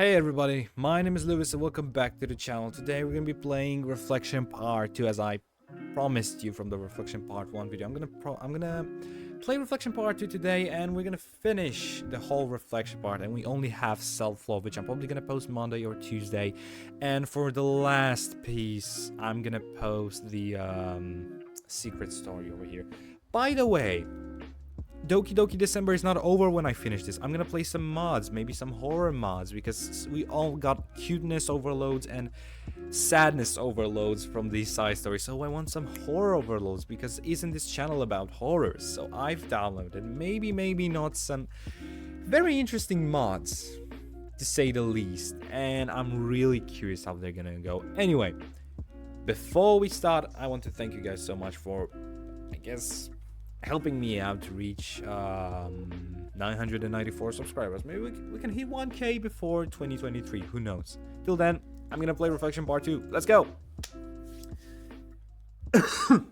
Hey everybody, my name is Lewis and welcome back to the channel. Today we're going to be playing Reflection Part 2 as I promised you from the Reflection Part 1 video. I'm gonna play Reflection Part 2 today and we're gonna finish the whole Reflection part, and we only have Self-Love, which I'm probably gonna post Monday or Tuesday. And for the last piece, I'm gonna post the secret story over here. By the way, Doki Doki December is not over when I finish this. I'm gonna play some mods, maybe some horror mods, because we all got cuteness overloads and sadness overloads from these side stories. So I want some horror overloads, because isn't this channel about horrors? So I've downloaded maybe not some very interesting mods, to say the least. And I'm really curious how they're gonna go. Anyway, before we start, I want to thank you guys so much for, I guess, helping me out to reach 994 subscribers. Maybe we can hit 1k before 2023, who knows. Till then, I'm gonna play Reflection Part 2. Let's go! A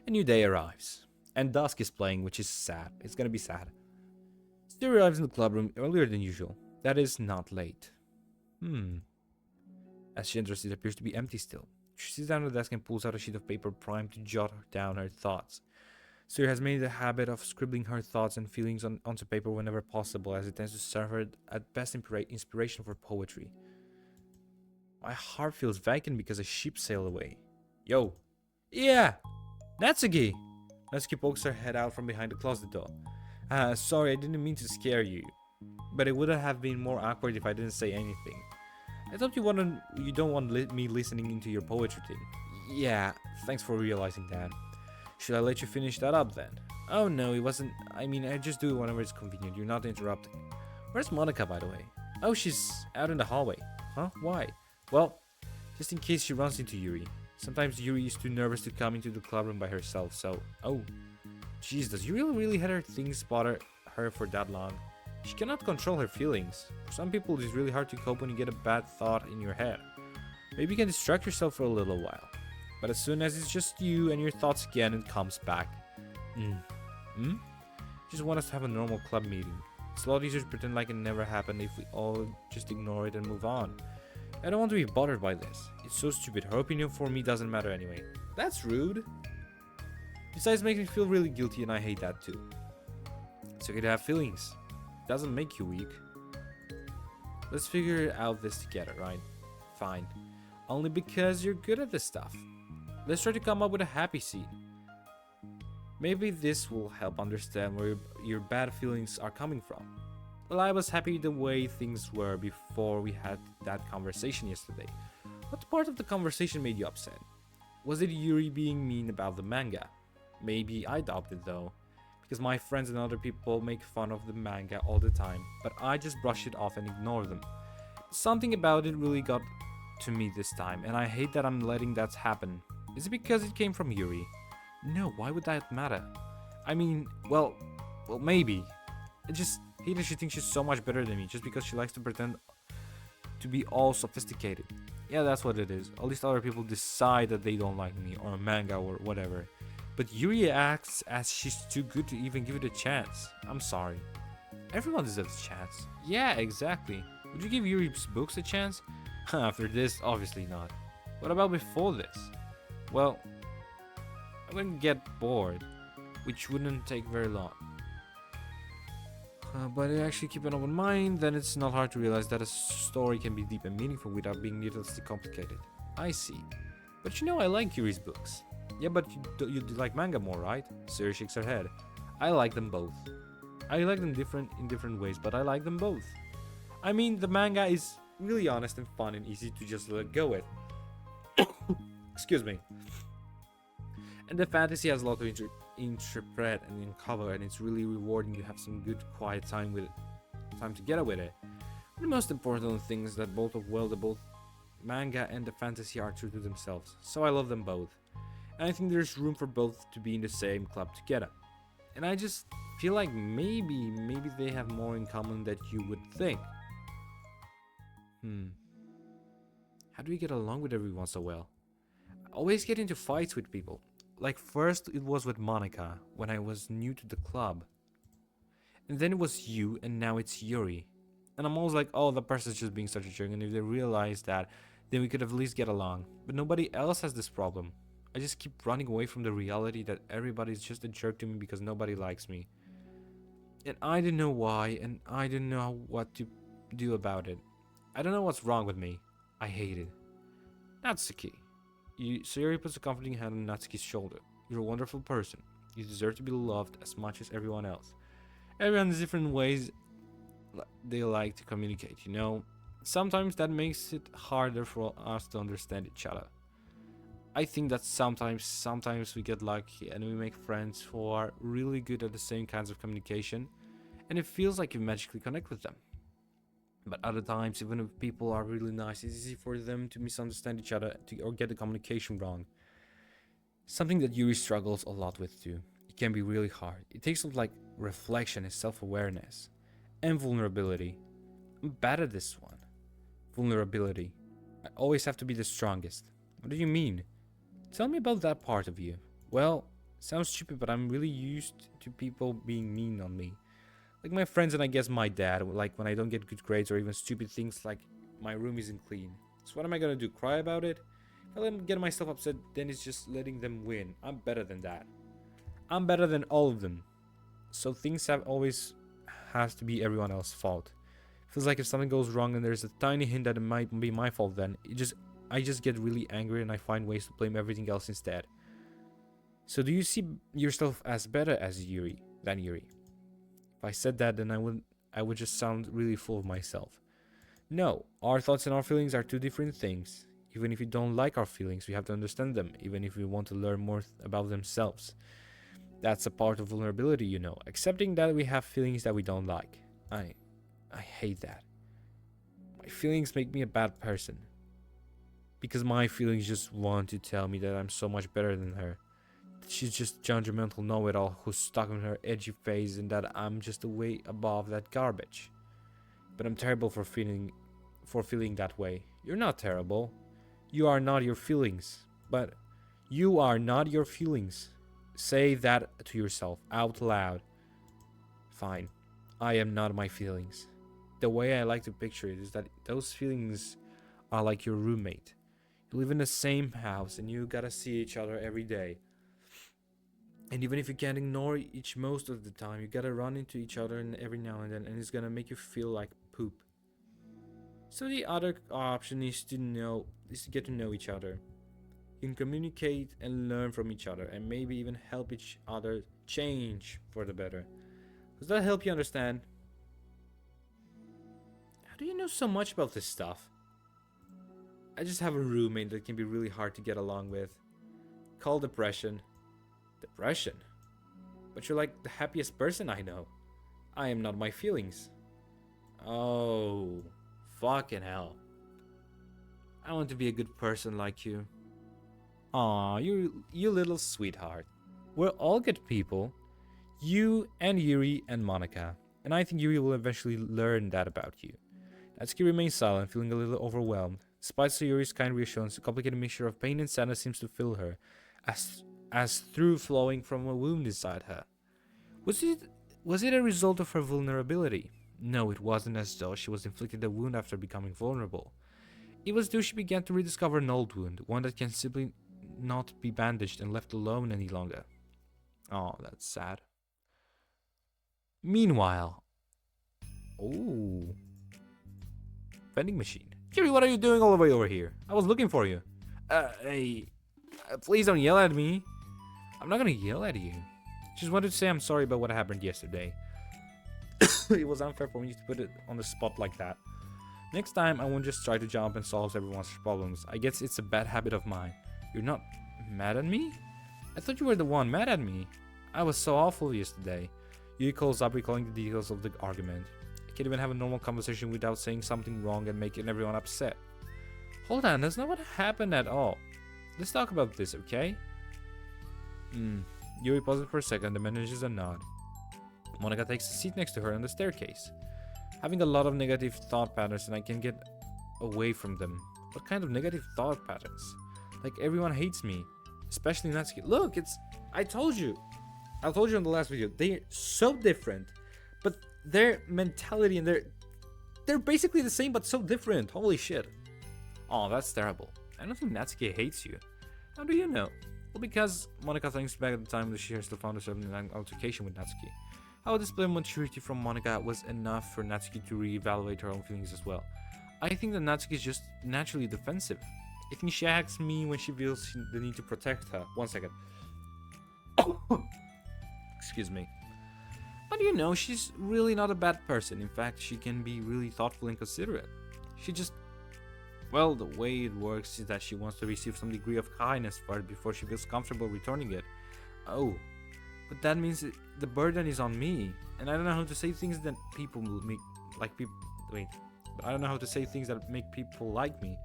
new day arrives, and dusk is playing, which is sad. It's gonna be sad. She arrives in the club room earlier than usual. That is not late. As she enters, it appears to be empty still. She sits down at the desk and pulls out a sheet of paper primed to jot down her thoughts. Siri has made a habit of scribbling her thoughts and feelings onto paper whenever possible, as it tends to serve her at best inspiration for poetry. My heart feels vacant because a ship sailed away. Yo! Yeah! Natsuki! Natsuki pokes her head out from behind the closet door. Sorry, I didn't mean to scare you. But it would have been more awkward if I didn't say anything. I thought you don't want me listening into your poetry thing. Yeah, thanks for realizing that. Should I let you finish that up then? Oh no, it wasn't. I mean, I just do it whenever it's convenient. You're not interrupting. Where's Monika, by the way? Oh, she's out in the hallway. Huh? Why? Well, just in case she runs into Yuri. Sometimes Yuri is too nervous to come into the clubroom by herself, so... Oh. Jeez, does Yuri really let her things bother her for that long? She cannot control her feelings. For some people, it is really hard to cope when you get a bad thought in your head. Maybe you can distract yourself for a little while. But as soon as it's just you and your thoughts again, it comes back. Just want us to have a normal club meeting. It's a lot easier to pretend like it never happened if we all just ignore it and move on. I don't want to be bothered by this. It's so stupid. Her opinion for me doesn't matter anyway. That's rude. Besides, it makes me feel really guilty, and I hate that too. It's okay to have feelings. It doesn't make you weak. Let's figure out this together, right? Fine. Only because you're good at this stuff. Let's try to come up with a happy scene. Maybe this will help understand where your bad feelings are coming from. Well, I was happy the way things were before we had that conversation yesterday. What part of the conversation made you upset? Was it Yuri being mean about the manga? Maybe I doubt it though, because my friends and other people make fun of the manga all the time, but I just brush it off and ignore them. Something about it really got to me this time, and I hate that I'm letting that happen. Is it because it came from Yuri? No, why would that matter? I mean, well, maybe. I just hate that she thinks she's so much better than me just because she likes to pretend to be all sophisticated. Yeah, that's what it is. At least other people decide that they don't like me or manga or whatever. But Yuri acts as she's too good to even give it a chance. I'm sorry. Everyone deserves a chance. Yeah, exactly. Would you give Yuri's books a chance? After this, obviously not. What about before this? Well, I wouldn't get bored, which wouldn't take very long. But if I actually keep an open mind, then it's not hard to realize that a story can be deep and meaningful without being needlessly complicated. I see. But you know I like Yuri's books. Yeah, but you like manga more, right? Siri shakes her head. I like them both. I like them in different ways, but I like them both. I mean, the manga is really honest and fun and easy to just let go with. Excuse me. And the fantasy has a lot to interpret and uncover, and it's really rewarding to have some good quiet time together with it. But the most important thing is that both manga and the fantasy are true to themselves, so I love them both. And I think there's room for both to be in the same club together. And I just feel like maybe they have more in common than you would think. How do we get along with everyone so well? I always get into fights with people. Like first it was with Monika when I was new to the club. And then it was you, and now it's Yuri. And I'm always like, oh, the person's just being such a jerk. And if they realize that, then we could at least get along. But nobody else has this problem. I just keep running away from the reality that everybody's just a jerk to me because nobody likes me. And I didn't know why, and I didn't know what to do about it. I don't know what's wrong with me. I hate it. Natsuki. Sayori puts a comforting hand on Natsuki's shoulder. You're a wonderful person. You deserve to be loved as much as everyone else. Everyone has different ways they like to communicate, you know? Sometimes that makes it harder for us to understand each other. I think that sometimes we get lucky and we make friends who are really good at the same kinds of communication, and it feels like you magically connect with them. But other times, even if people are really nice, it's easy for them to misunderstand each other or get the communication wrong. Something that Yuri struggles a lot with too. It can be really hard. It takes like reflection and self-awareness. And vulnerability. I'm bad at this one. Vulnerability. I always have to be the strongest. What do you mean? Tell me about that part of you. Well, sounds stupid, but I'm really used to people being mean on me. Like my friends and I guess my dad, like when I don't get good grades or even stupid things like my room isn't clean. So what am I gonna do, cry about it? If I let them get myself upset, then it's just letting them win. I'm better than that. I'm better than all of them. So things have always has to be everyone else's fault. Feels like if something goes wrong and there's a tiny hint that it might be my fault, then I just get really angry and I find ways to blame everything else instead. So do you see yourself as better as Yuri than Yuri? If I said that, then I would just sound really full of myself. No, our thoughts and our feelings are two different things. Even if we don't like our feelings, we have to understand them, even if we want to learn more about themselves. That's a part of vulnerability, you know, accepting that we have feelings that we don't like. I hate that. My feelings make me a bad person. Because my feelings just want to tell me that I'm so much better than her. That she's just judgmental know-it-all who's stuck in her edgy phase and that I'm just way above that garbage. But I'm terrible for feeling that way. You're not terrible. You are not your feelings. But you are not your feelings. Say that to yourself out loud. Fine. I am not my feelings. The way I like to picture it is that those feelings are like your roommate. You live in the same house and you gotta see each other every day. And even if you can't ignore each most of the time, you gotta run into each other every now and then, and it's gonna make you feel like poop. So the other option is to get to know each other. You can communicate and learn from each other and maybe even help each other change for the better. Does that help you understand? How do you know so much about this stuff? I just have a roommate that can be really hard to get along with. Called depression. Depression? But you're like the happiest person I know. I am not my feelings. Oh, fucking hell. I want to be a good person like you. Aw, you little sweetheart. We're all good people. You and Yuri and Monika. And I think Yuri will eventually learn that about you. Natsuki remains silent, feeling a little overwhelmed. Despite Sayori's kind reassurance, a complicated mixture of pain and sadness seems to fill her, as through flowing from a wound inside her. Was it a result of her vulnerability? No, it wasn't as though she was inflicted a wound after becoming vulnerable. It was though she began to rediscover an old wound, one that can simply not be bandaged and left alone any longer. Oh, that's sad. Meanwhile... Oh... Vending machine. Yuri, what are you doing all the way over here? I was looking for you. Hey... please don't yell at me. I'm not gonna yell at you. Just wanted to say I'm sorry about what happened yesterday. It was unfair for me to put it on the spot like that. Next time, I won't just try to jump and solve everyone's problems. I guess it's a bad habit of mine. You're not mad at me? I thought you were the one mad at me. I was so awful yesterday. Yuri calls up, recalling the details of the argument. I can't even have a normal conversation without saying something wrong and making everyone upset. Hold on, that's not what happened at all. Let's talk about this, okay? Yuri pauses for a second and manages a nod. Monika takes a seat next to her on the staircase. Having a lot of negative thought patterns and I can get away from them. What kind of negative thought patterns? Like everyone hates me. Especially Natsuki. Look, I told you in the last video. They're so different. But their mentality and they're basically the same but so different. Holy shit. Oh, that's terrible. I don't think Natsuki hates you. How do you know? Well, because Monika thinks back at the time that she still found herself in an altercation with Natsuki. How a display of maturity from Monika was enough for Natsuki to reevaluate her own feelings as well. I think that Natsuki is just naturally defensive. I think she acts mean when she feels the need to protect her. 1 second. Excuse me. But you know, she's really not a bad person. In fact, she can be really thoughtful and considerate. She just... Well, the way it works is that she wants to receive some degree of kindness for it before she feels comfortable returning it. Oh, but that means the burden is on me, and I don't know how to say things that people make like people. Wait, but I don't know how to say things that make people like me.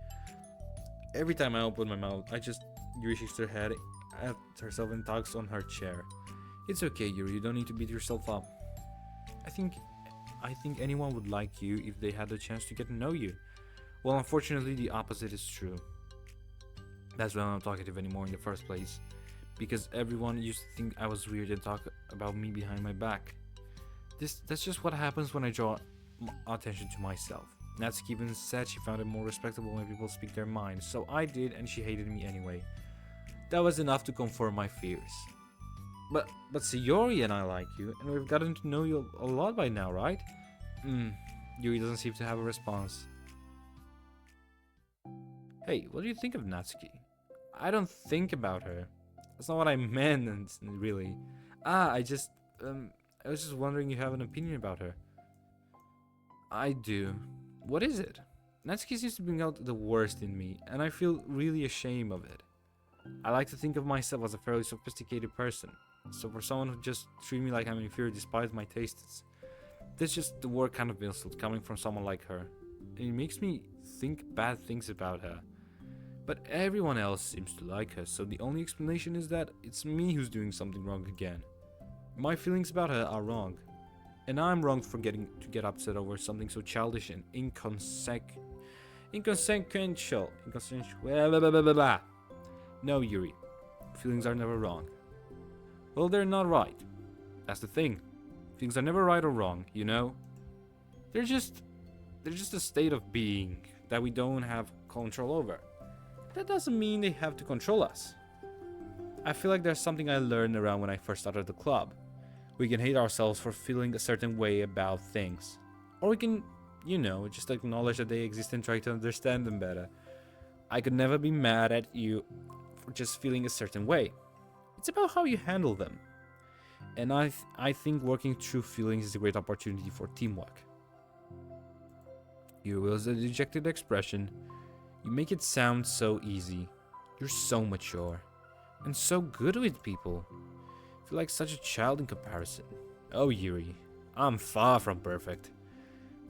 Every time I open my mouth, Yuri shakes her head at herself and tugs on her chair. It's okay, Yuri. You don't need to beat yourself up. I think anyone would like you if they had the chance to get to know you. Well, unfortunately, the opposite is true. That's why I'm not talkative anymore in the first place. Because everyone used to think I was weird and talk about me behind my back. That's just what happens when I draw attention to myself. Natsuki even said she found it more respectable when people speak their minds, so I did, and she hated me anyway. That was enough to confirm my fears. But Sayori and I like you, and we've gotten to know you a lot by now, right? Yuri doesn't seem to have a response. Hey, what do you think of Natsuki? I don't think about her. That's not what I meant, really. I was just wondering if you have an opinion about her. I do. What is it? Natsuki seems to bring out the worst in me, and I feel really ashamed of it. I like to think of myself as a fairly sophisticated person, so for someone who just treats me like I'm inferior despite my tastes, that's just the word kind of insult coming from someone like her. And it makes me think bad things about her. But everyone else seems to like her, so the only explanation is that it's me who's doing something wrong again. My feelings about her are wrong. And I'm wrong for getting to get upset over something so childish and inconsequential. No, Yuri. Feelings are never wrong. Well, they're not right. That's the thing. Things are never right or wrong, you know? They're just a state of being that we don't have control over. That doesn't mean they have to control us. I feel like there's something I learned around when I first started the club. We can hate ourselves for feeling a certain way about things. Or we can, just acknowledge that they exist and try to understand them better. I could never be mad at you for just feeling a certain way. It's about how you handle them. And I think working through feelings is a great opportunity for teamwork. You was a dejected expression. You make it sound so easy. You're so mature. And so good with people. I feel like such a child in comparison. Oh, Yuri. I'm far from perfect.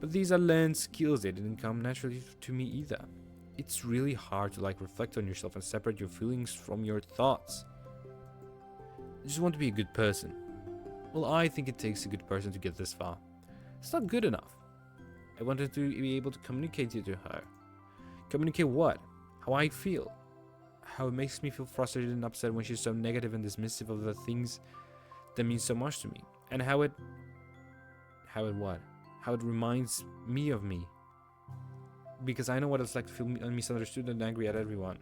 But these are learned skills that didn't come naturally to me either. It's really hard to reflect on yourself and separate your feelings from your thoughts. I just want to be a good person. Well, I think it takes a good person to get this far. It's not good enough. I wanted to be able to communicate it to her. Communicate what? How I feel. How it makes me feel frustrated and upset when she's so negative and dismissive of the things that mean so much to me. And how it what? How it reminds me of me. Because I know what it's like to feel misunderstood and angry at everyone.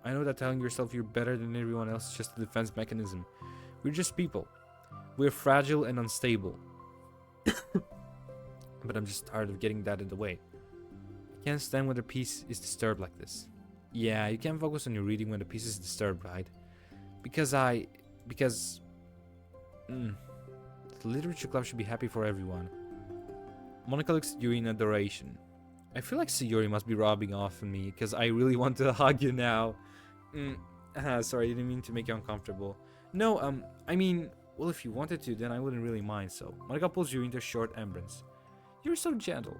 I know that telling yourself you're better than everyone else is just a defense mechanism. We're just people. We're fragile and unstable. But I'm just tired of getting that in the way. I can't stand when the peace is disturbed like this. Yeah, you can't focus on your reading when the piece is disturbed, right? The literature club should be happy for everyone. Monika looks at Yuri in adoration. I feel like Sayori must be rubbing off on me, because I really want to hug you now. Sorry, I didn't mean to make you uncomfortable. No, I mean, well, if you wanted to, then I wouldn't really mind, so. Monika pulls Yuri into a short embrace. You're so gentle.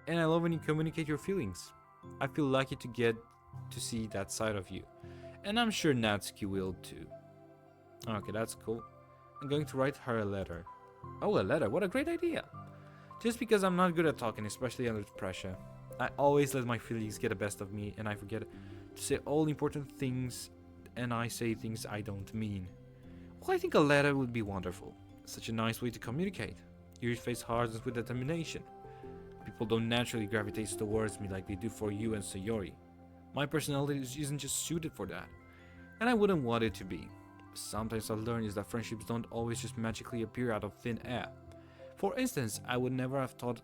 And I love when you communicate your feelings. I feel lucky to get to see that side of you. And I'm sure Natsuki will too. Okay, that's cool. I'm going to write her a letter. Oh, a letter. What a great idea. Just because I'm not good at talking, especially under pressure. I always let my feelings get the best of me and I forget to say all important things and I say things I don't mean. Well, I think a letter would be wonderful. Such a nice way to communicate. Yuri's face hardens with determination. people don't naturally gravitate towards me like they do for you and Sayori. My personality isn't just suited for that, and I wouldn't want it to be. Sometimes I learn is that friendships don't always just magically appear out of thin air. For instance, I would never have thought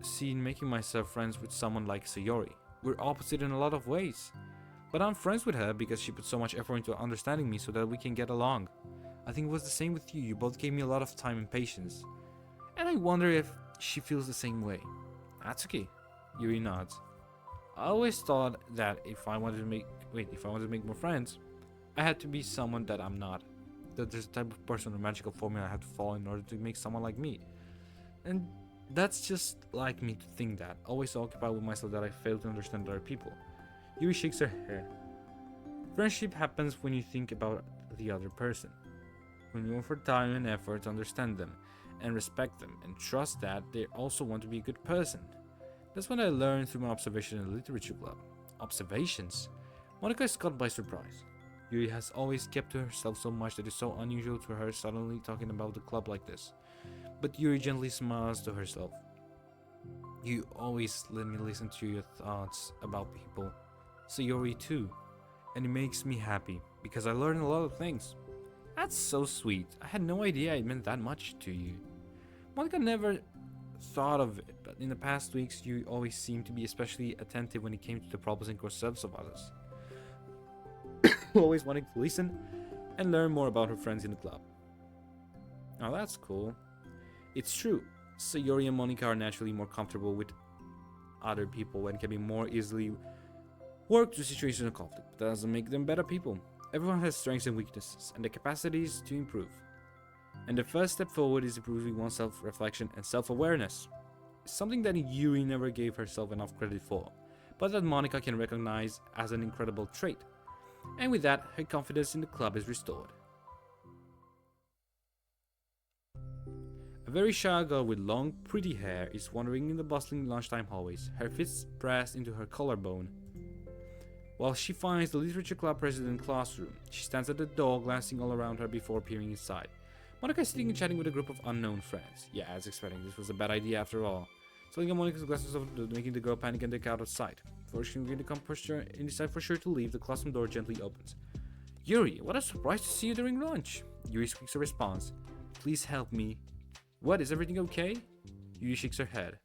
seen making myself friends with someone like Sayori. We're opposite in a lot of ways, but I'm friends with her because she put so much effort into understanding me so that we can get along. I think it was the same with you. You both gave me a lot of time and patience, and I wonder if she feels the same way. Natsuki, Yuri nods. I always thought that if I wanted to make more friends, I had to be someone that I'm not. That there's a type of person or magical formula I have to follow in order to make someone like me. And that's just like me to think that. Always occupied with myself that I fail to understand other people. Yuri shakes her head. Friendship happens when you think about the other person. When you offer time and effort to understand them, and respect them, and trust that they also want to be a good person. That's what I learned through my observation in the literature club. Observations? Monika is caught by surprise. Yuri has always kept to herself so much that it's so unusual to her suddenly talking about the club like this. But Yuri gently smiles to herself. You always let me listen to your thoughts about people. Sayori too. And it makes me happy, because I learn a lot of things. That's so sweet. I had no idea it meant that much to you. Monika never thought of it, but in the past weeks you always seemed to be especially attentive when it came to the problems and concerns of others. Always wanting to listen and learn more about her friends in the club. Now that's cool. It's true, Sayori and Monika are naturally more comfortable with other people and can be more easily work through situations of conflict, but that doesn't make them better people. Everyone has strengths and weaknesses, and the capacities to improve. And the first step forward is improving one's self-reflection and self-awareness. Something that Yuri never gave herself enough credit for, but that Monika can recognize as an incredible trait. And with that, her confidence in the club is restored. A very shy girl with long, pretty hair is wandering in the bustling lunchtime hallways, her fists pressed into her collarbone. While she finds the literature club president classroom, she stands at the door, glancing all around her before appearing inside. Monika is sitting and chatting with a group of unknown friends. Yeah, as expected, this was a bad idea after all. Selling Monika's glasses off, making the girl panic and duck out of sight. Before she can get the composure and decide for sure to leave, the classroom door gently opens. Yuri, what a surprise to see you during lunch! Yuri squeaks a response. Please help me. What, is everything okay? Yuri shakes her head.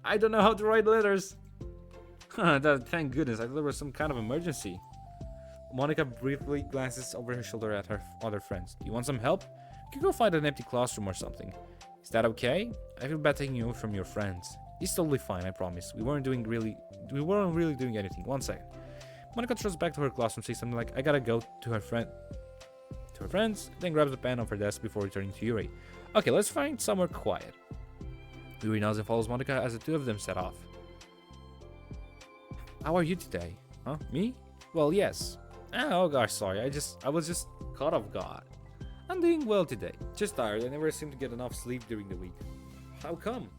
I don't know how to write letters! Thank goodness, I thought there was some kind of emergency. Monika briefly glances over her shoulder at her other friends. Do you want some help? You can go find an empty classroom or something. Is that okay? I feel bad taking you from your friends. It's totally fine, I promise. We weren't really doing anything. 1 second. Monika throws back to her classroom, says something like, I gotta go to her friends, then grabs a pen off her desk before returning to Yuri. Okay, let's find somewhere quiet. Yuri nods and follows Monika as the two of them set off. How are you today? Huh? Me? Well, yes. Oh gosh, sorry. I was just caught off guard. I'm doing well today. Just tired. I never seem to get enough sleep during the week. How come?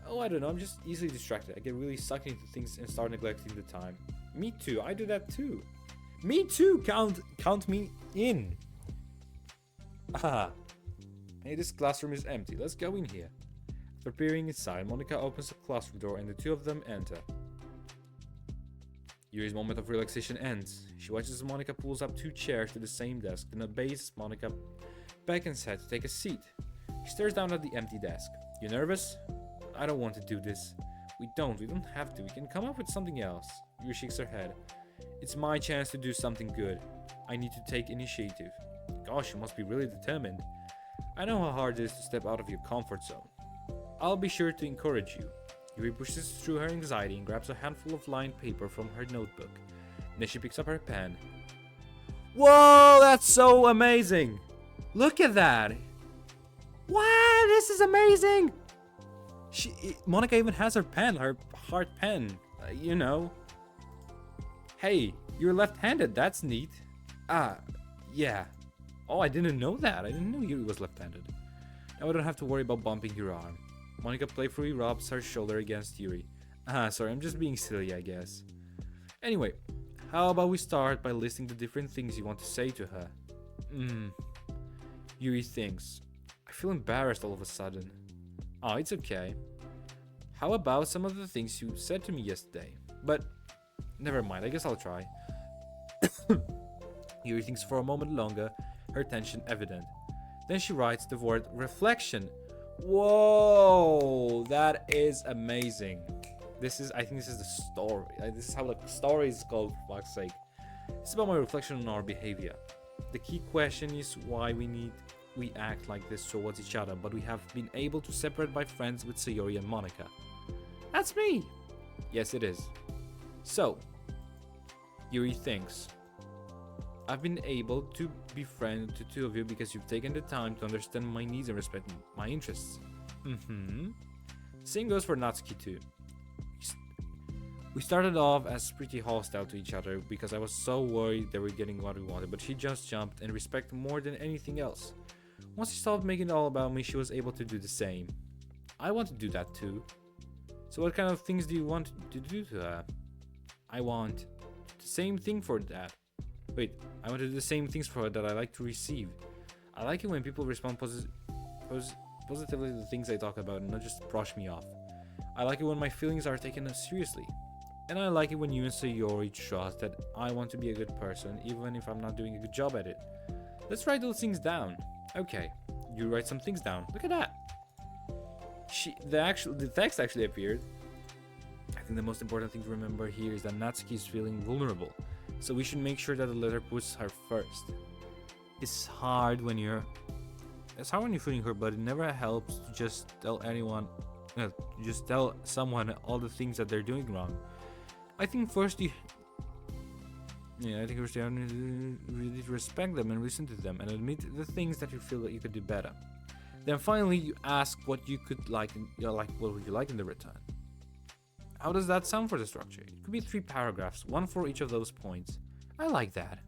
Oh, I don't know. I'm just easily distracted. I get really sucked into things and start neglecting the time. Me too. I do that too. Me too. Count me in. Ah. Hey, this classroom is empty. Let's go in here. After peering inside, Monika opens the classroom door and the two of them enter. Yuri's moment of relaxation ends. She watches as Monika pulls up 2 chairs to the same desk, then obeys Monika beckons her to take a seat. She stares down at the empty desk. You nervous? I don't want to do this. We don't have to. We can come up with something else. Yuri shakes her head. It's my chance to do something good. I need to take initiative. Gosh, you must be really determined. I know how hard it is to step out of your comfort zone. I'll be sure to encourage you. Yuri pushes through her anxiety and grabs a handful of lined paper from her notebook. Then she picks up her pen. Whoa, that's so amazing! Look at that! Wow, this is amazing! Monika even has her pen, her heart pen, you know. Hey, you're left-handed, that's neat. Yeah. Oh, I didn't know that. I didn't know Yuri was left-handed. Now I don't have to worry about bumping your arm. Monika playfully rubs her shoulder against Yuri. Sorry, I'm just being silly, I guess. Anyway, how about we start by listing the different things you want to say to her? Yuri thinks. I feel embarrassed all of a sudden. Oh, it's okay. How about some of the things you said to me yesterday? But never mind, I guess I'll try. Yuri thinks for a moment longer, her tension evident. Then she writes the word reflection. Whoa, that is amazing. I think this is the story. This is how the story is called, for fuck's sake. It's about my reflection on our behavior. The key question is why we act like this towards each other, but we have been able to separate by friends with Sayori and Monika. That's me! Yes, it is. So, Yuri thinks, I've been able to be friends to two of you because you've taken the time to understand my needs and respect my interests. Same goes for Natsuki too. We started off as pretty hostile to each other because I was so worried that we were getting what we wanted, but she just jumped and respect more than anything else. Once she stopped making it all about me, she was able to do the same. I want to do that too. So what kind of things do you want to do to her? I want the same thing for that. Wait, I want to do the same things for her that I like to receive. I like it when people respond positively to the things I talk about and not just brush me off. I like it when my feelings are taken seriously. And I like it when you and Sayori trust that I want to be a good person, even if I'm not doing a good job at it. Let's write those things down. Okay, you write some things down. Look at that. The text actually appeared. I think the most important thing to remember here is that Natsuki is feeling vulnerable, so we should make sure that the letter puts her first. It's hard when you're feeling hurt, but it never helps to just tell someone all the things that they're doing wrong. I think first you have to really respect them and listen to them and admit the things that you feel that you could do better. Then finally you ask what you could like, what would you like in the return. How does that sound for the structure? It could be 3 paragraphs, one for each of those points. I like that.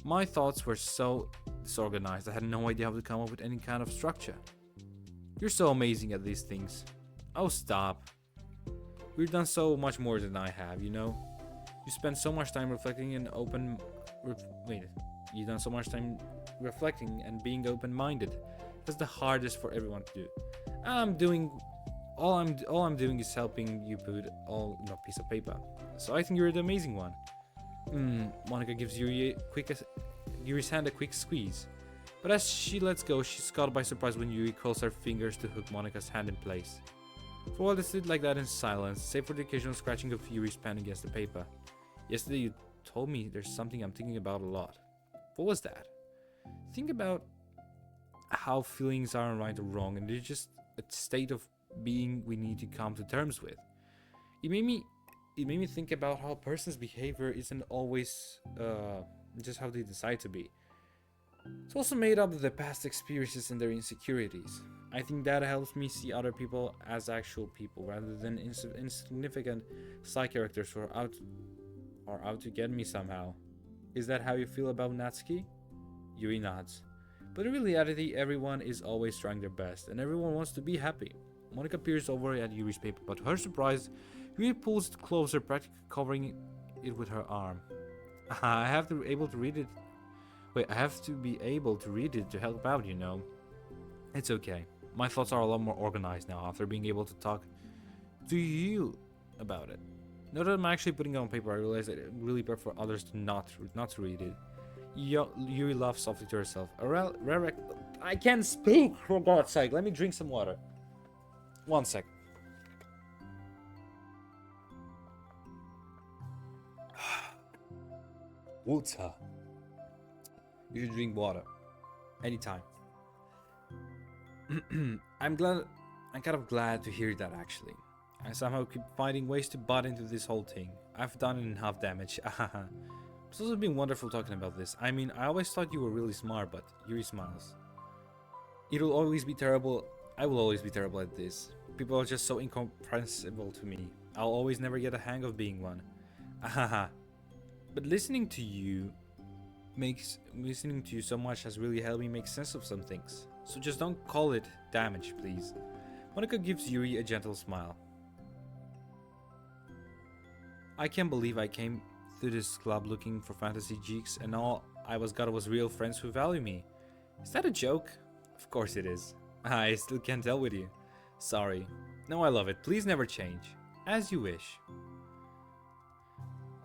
My thoughts were so disorganized, I had no idea how to come up with any kind of structure. You're so amazing at these things. Oh, stop. You've done so much more than I have, you know? You spend so much time reflecting and you've done so much time reflecting and being open-minded. That's the hardest for everyone to do. All I'm doing is helping you put all on a piece of paper. So I think you're the amazing one. Monika gives Yuri's hand a quick squeeze. But as she lets go, she's caught by surprise when Yuri curls her fingers to hook Monika's hand in place. For a while they sit like that in silence, save for the occasional scratching of Yuri's pen against the paper. Yesterday you told me there's something I'm thinking about a lot. What was that? Think about how feelings aren't right or wrong, and they're just a state of being we need to come to terms with. It made me think about how a person's behavior isn't always just how they decide to be. It's also made up of their past experiences and their insecurities. I think that helps me see other people as actual people rather than insignificant side characters who are out to get me somehow. Is that how you feel about Natsuki? Yuri nods. But in reality, everyone is always trying their best, and everyone wants to be happy. Monika peers over at Yuri's paper, but to her surprise, Yuri pulls it closer, practically covering it with her arm. I have to be able to read it. I have to be able to read it to help out, you know. It's okay. My thoughts are a lot more organized now after being able to talk to you about it. Now that I'm actually putting it on paper, I realize that it really prefer others to not to read it. Yuri laughs softly to herself. I can't speak, for God's sake. Let me drink some water. 1 sec. Water. You should drink water. Anytime. I'm kind of glad to hear that, actually. I somehow keep finding ways to butt into this whole thing. I've done enough damage. It's also been wonderful talking about this. I mean, I always thought you were really smart, but Yuri smiles. It'll always be terrible. I will always be terrible at this. People are just so incomprehensible to me. I'll always never get a hang of being one. But listening to you so much has really helped me make sense of some things. So just don't call it damage, please. Monika gives Yuri a gentle smile. I can't believe I came to this club looking for fantasy geeks and all I got was real friends who value me. Is that a joke? Of course it is. I still can't tell with you. Sorry. No, I love it. Please never change. As you wish.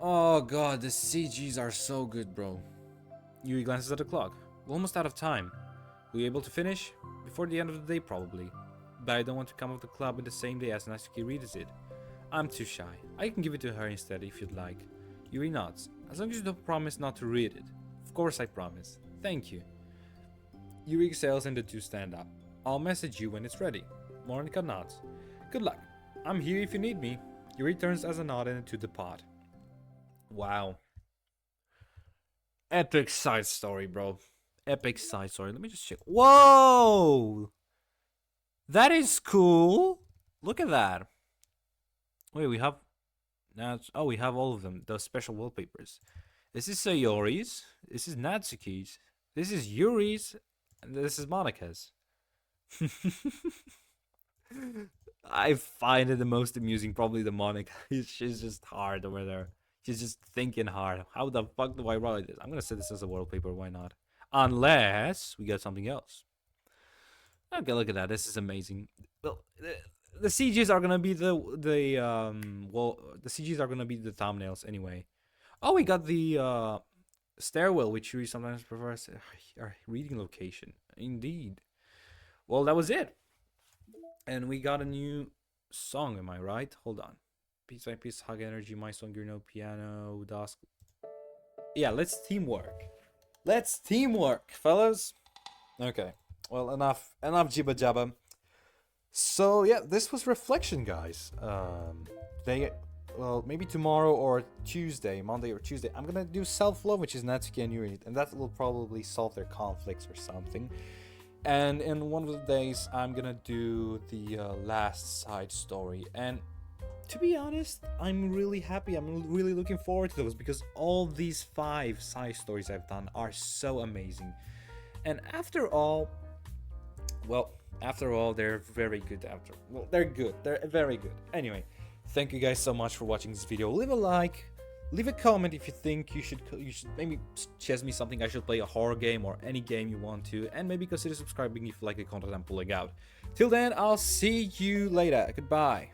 Oh god, the CGs are so good, bro. Yuri glances at the clock. We're almost out of time. Will you able to finish? Before the end of the day, probably. But I don't want to come off the club in the same day as Natsuki reads it. I'm too shy. I can give it to her instead if you'd like. Yuri nods. As long as you don't promise not to read it. Of course I promise. Thank you. Yuri exhales and the two stand up. I'll message you when it's ready. Monika nods. Good luck. I'm here if you need me. Yuri turns as a nod and to depart. Wow. Epic side story, bro. Epic side story. Let me just check. Whoa! That is cool. Look at that. Wait, we have... Oh, we have all of them. The special wallpapers. This is Sayori's. This is Natsuki's. This is Yuri's. And this is Monika's. I find it the most amusing, probably the Monika. She's just hard over there. She's just thinking hard. How the fuck do I write this? I'm gonna set this as a wallpaper. Why not? Unless we get something else. Okay, look at that. This is amazing. Well, the CGs are gonna be the CGs are gonna be the thumbnails anyway. Oh, we got the stairwell, which Yuri sometimes prefers our reading location. Indeed. Well, that was it. And we got a new song, am I right? Hold on. Piece by piece, hug energy, my song, you know, piano, dusk. Yeah, let's teamwork. Let's teamwork, fellas. Okay. Well, enough jibba jabba. So yeah, this was Reflection, guys. Well, maybe tomorrow or Tuesday, Monday or Tuesday, I'm gonna do Self-Love, which is Natsuki and Yuri, and that will probably solve their conflicts or something. And in one of the days, I'm gonna do the last side story. And to be honest, I'm really happy. I'm really looking forward to those because all these 5 side stories I've done are so amazing. And after all, they're very good. They're good. They're very good. Anyway, thank you guys so much for watching this video. Leave a like, leave a comment if you think you should maybe suggest me something I should play, a horror game or any game you want to, and maybe consider subscribing if you like the content I'm pulling out. Till then, I'll see you later. Goodbye.